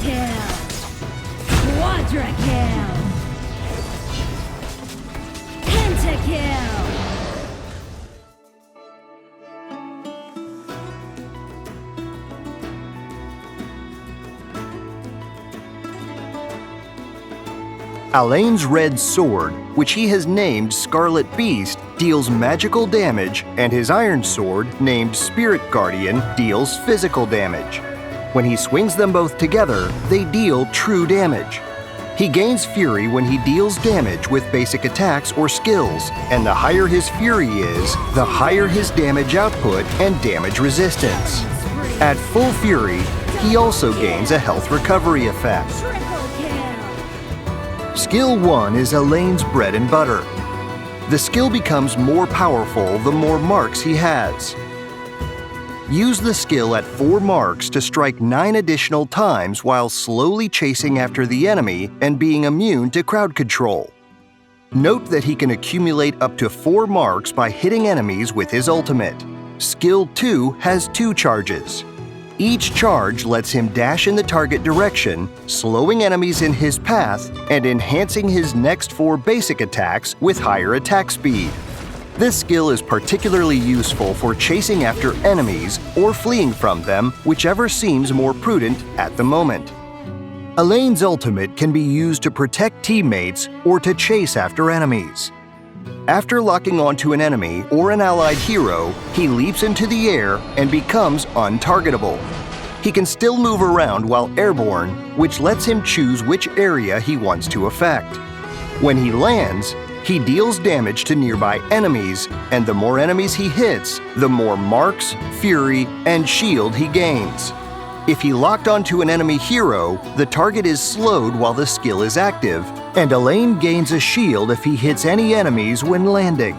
kill! Quadra kill! Pentakill! Allain's red sword, which he has named Scarlet Beast, deals magical damage, and his iron sword, named Spirit Guardian, deals physical damage. When he swings them both together, they deal true damage. He gains fury when he deals damage with basic attacks or skills, and the higher his fury is, the higher his damage output and damage resistance. At full fury, he also gains a health recovery effect. Skill 1 is Allain's bread and butter. The skill becomes more powerful the more marks he has. Use the skill at 4 marks to strike 9 additional times while slowly chasing after the enemy and being immune to crowd control. Note that he can accumulate up to 4 marks by hitting enemies with his ultimate. Skill 2 has 2 charges. Each charge lets him dash in the target direction, slowing enemies in his path and enhancing his next 4 basic attacks with higher attack speed. This skill is particularly useful for chasing after enemies or fleeing from them, whichever seems more prudent at the moment. Allain's ultimate can be used to protect teammates or to chase after enemies. After locking onto an enemy or an allied hero, he leaps into the air and becomes untargetable. He can still move around while airborne, which lets him choose which area he wants to affect. When he lands, he deals damage to nearby enemies, and the more enemies he hits, the more marks, fury, and shield he gains. If he locked onto an enemy hero, the target is slowed while the skill is active, and Allain gains a shield if he hits any enemies when landing.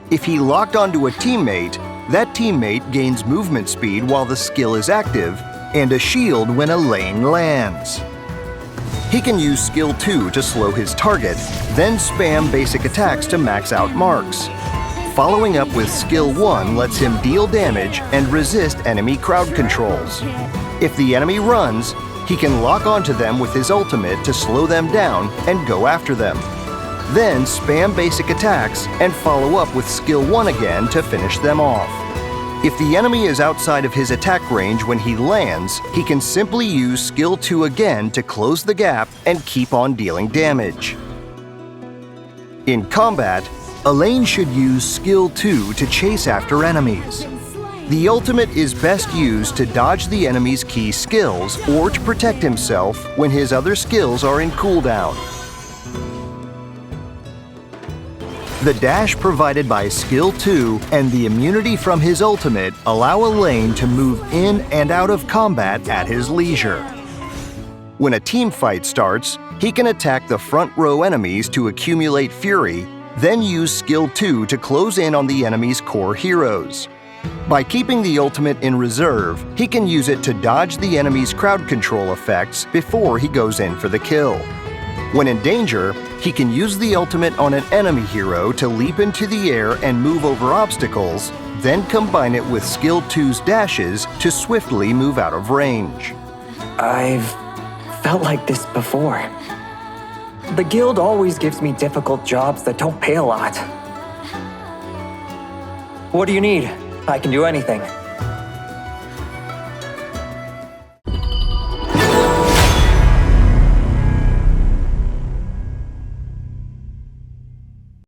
If he locked onto a teammate, that teammate gains movement speed while the skill is active, and a shield when Allain lands. He can use Skill 2 to slow his target, then spam basic attacks to max out marks. Following up with Skill 1 lets him deal damage and resist enemy crowd controls. If the enemy runs, he can lock onto them with his ultimate to slow them down and go after them. Then spam basic attacks and follow up with Skill 1 again to finish them off. If the enemy is outside of his attack range when he lands, he can simply use Skill 2 again to close the gap and keep on dealing damage. In combat, Allain should use Skill 2 to chase after enemies. The ultimate is best used to dodge the enemy's key skills or to protect himself when his other skills are in cooldown. The dash provided by Skill 2 and the immunity from his ultimate allow Allain to move in and out of combat at his leisure. When a team fight starts, he can attack the front row enemies to accumulate fury, then use Skill 2 to close in on the enemy's core heroes. By keeping the ultimate in reserve, he can use it to dodge the enemy's crowd control effects before he goes in for the kill. When in danger, he can use the ultimate on an enemy hero to leap into the air and move over obstacles, then combine it with Skill 2's dashes to swiftly move out of range. I've felt like this before. The guild always gives me difficult jobs that don't pay a lot. What do you need? I can do anything.